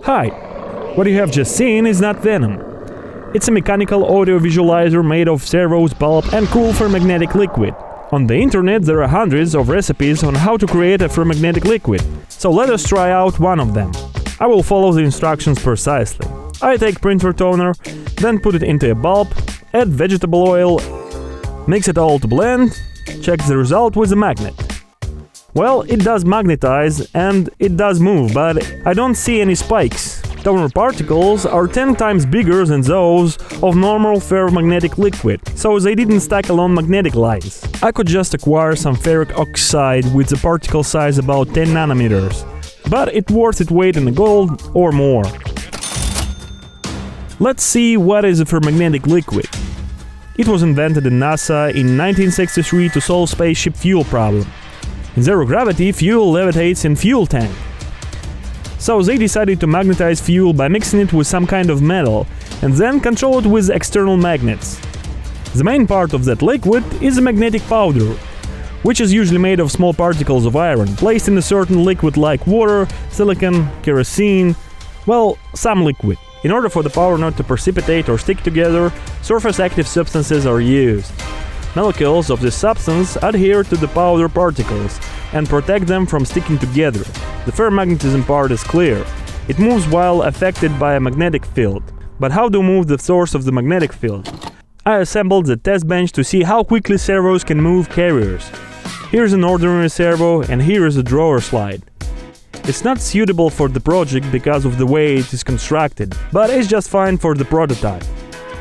Hi! What you have just seen is not Venom. It's a mechanical audio visualizer made of servos, bulb and cool ferromagnetic liquid. On the internet there are hundreds of recipes on how to create a ferromagnetic liquid, so let us try out one of them. I will follow the instructions precisely. I take printer toner, then put it into a bulb, add vegetable oil, mix it all to blend, check the result with a magnet. Well, it does magnetize and it does move, but I don't see any spikes. Toner particles are 10 times bigger than those of normal ferromagnetic liquid, so they didn't stack along magnetic lines. I could just acquire some ferric oxide with the particle size about 10 nanometers, but it's worth its weight in gold or more. Let's see what is a ferromagnetic liquid. It was invented in NASA in 1963 to solve spaceship fuel problem. In zero gravity, fuel levitates in fuel tank. So they decided to magnetize fuel by mixing it with some kind of metal and then control it with external magnets. The main part of that liquid is a magnetic powder, which is usually made of small particles of iron, placed in a certain liquid like water, silicon, kerosene, well, some liquid. In order for the powder not to precipitate or stick together, surface active substances are used. Molecules of this substance adhere to the powder particles and protect them from sticking together. The ferromagnetism part is clear. It moves while affected by a magnetic field. But how to move the source of the magnetic field? I assembled the test bench to see how quickly servos can move carriers. Here's an ordinary servo and here is a drawer slide. It's not suitable for the project because of the way it is constructed, but it's just fine for the prototype.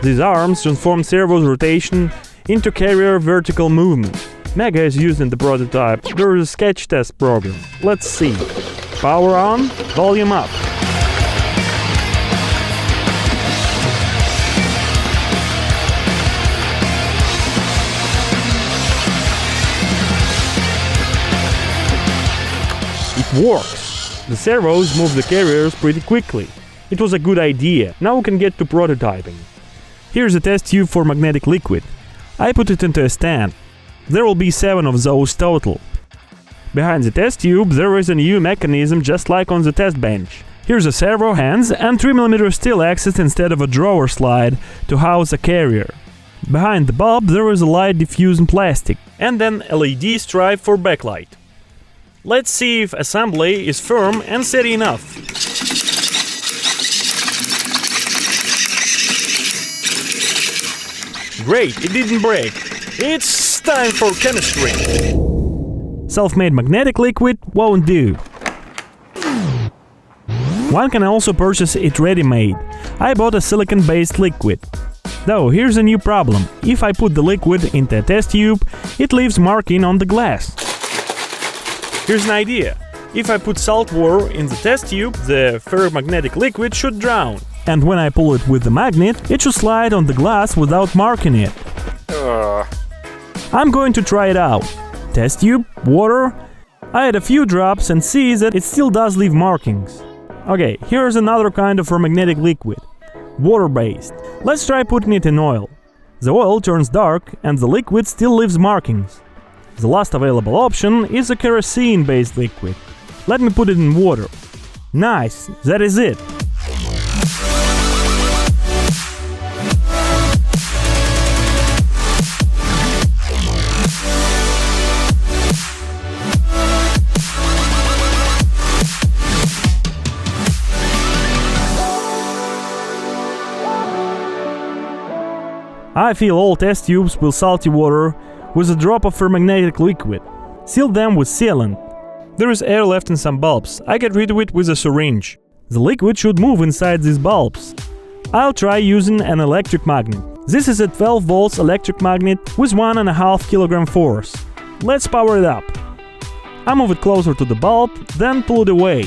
These arms transform servo's rotation into carrier vertical movement. Mega is used in the prototype. There is a sketch test program. Let's see. Power on, volume up. It works. The servos move the carriers pretty quickly. It was a good idea. Now we can get to prototyping. Here's a test tube for magnetic liquid. I put it into a stand. There will be 7 of those total. Behind the test tube there is a new mechanism just like on the test bench. Here's a servo hands and 3mm steel axis instead of a drawer slide to house a carrier. Behind the bulb there is a light diffusion plastic and an LED stripe for backlight. Let's see if assembly is firm and steady enough. Great, it didn't break. It's time for chemistry. Self-made magnetic liquid won't do. One can also purchase it ready-made. I bought a silicon-based liquid. Though here's a new problem. If I put the liquid into a test tube, it leaves marking on the glass. Here's an idea. If I put salt water in the test tube, the ferromagnetic liquid should drown. And when I pull it with the magnet, it should slide on the glass without marking it. I'm going to try it out. Test tube, water. I add a few drops and see that it still does leave markings. Okay, here's another kind of ferromagnetic liquid. Water-based. Let's try putting it in oil. The oil turns dark and the liquid still leaves markings. The last available option is a kerosene-based liquid. Let me put it in water. Nice, that is it. I fill all test tubes with salty water with a drop of ferromagnetic liquid. Seal them with sealant. There is air left in some bulbs. I get rid of it with a syringe. The liquid should move inside these bulbs. I'll try using an electric magnet. This is a 12 volts electric magnet with 1.5 kg force. Let's power it up. I move it closer to the bulb, then pull it away.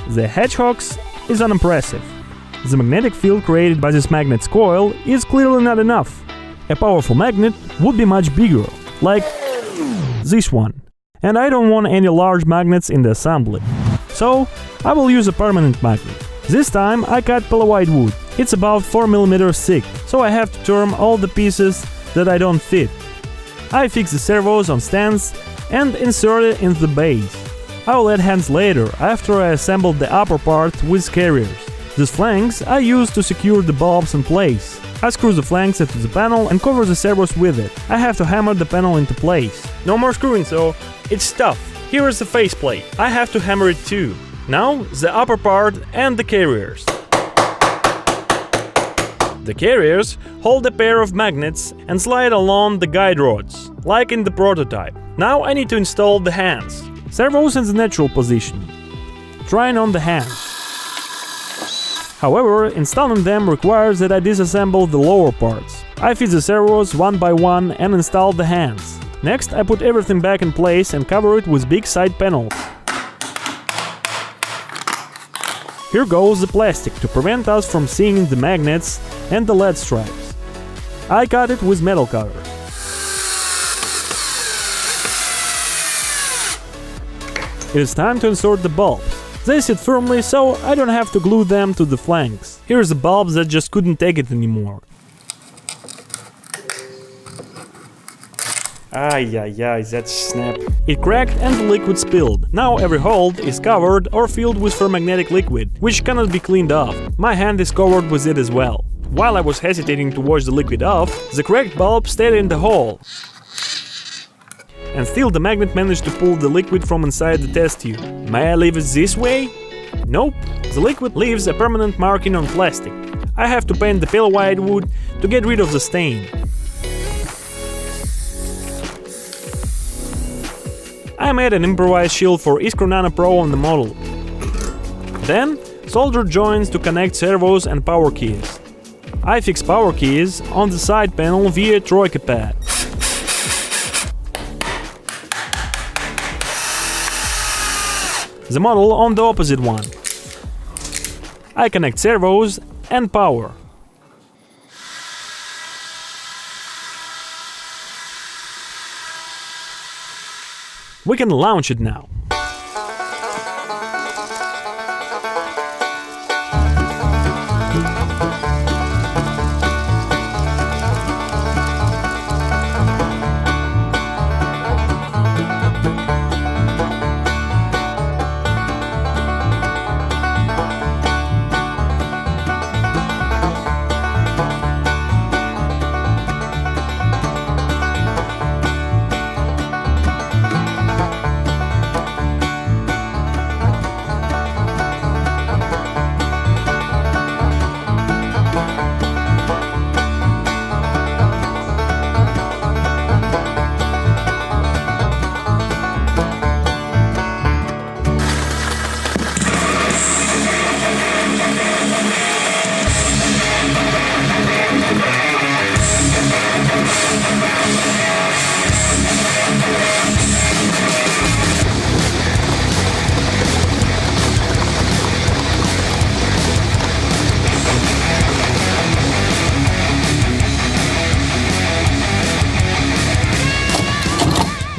The hedgehogs is unimpressive. The magnetic field created by this magnet's coil is clearly not enough. A powerful magnet would be much bigger, like this one. And I don't want any large magnets in the assembly. So I will use a permanent magnet. This time I cut pillow-white wood. It's about 4 mm thick, so I have to turn all the pieces that I don't fit. I fix the servos on stands and insert it in the base. I will add hands later, after I assembled the upper part with carriers. These flanks I use to secure the bulbs in place. I screw the flanks into the panel and cover the servos with it. I have to hammer the panel into place. No more screwing though, it's tough. Here is the faceplate. I have to hammer it too. Now the upper part and the carriers. The carriers hold a pair of magnets and slide along the guide rods, like in the prototype. Now I need to install the hands. Servos in the natural position. Trying on the hands. However, installing them requires that I disassemble the lower parts. I fit the servos one by one and install the hands. Next, I put everything back in place and cover it with big side panels. Here goes the plastic to prevent us from seeing the magnets and the LED stripes. I cut it with metal cutter. It is time to insert the bulbs. They sit firmly, so I don't have to glue them to the flanks. Here's the bulbs that just couldn't take it anymore. Ay, that snap. It cracked and the liquid spilled. Now every hole is covered or filled with ferromagnetic liquid, which cannot be cleaned off. My hand is covered with it as well. While I was hesitating to wash the liquid off, the cracked bulb stayed in the hole. And still the magnet managed to pull the liquid from inside the test tube. May I leave it this way? Nope, the liquid leaves a permanent marking on plastic. I have to paint the pale white wood to get rid of the stain. I made an improvised shield for Iskra Nano Pro on the model. Then, solder joints to connect servos and power keys. I fix power keys on the side panel via troika pad. The model on the opposite one. I connect servos and power. We can launch it now.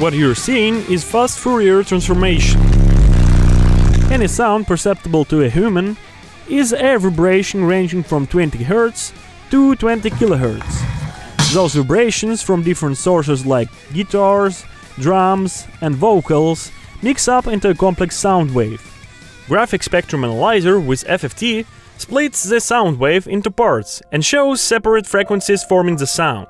What you're seeing is fast Fourier transformation. Any sound perceptible to a human is air vibration ranging from 20 Hz to 20 kHz. Those vibrations from different sources like guitars, drums and vocals mix up into a complex sound wave. Graphic Spectrum Analyzer with FFT splits the sound wave into parts and shows separate frequencies forming the sound.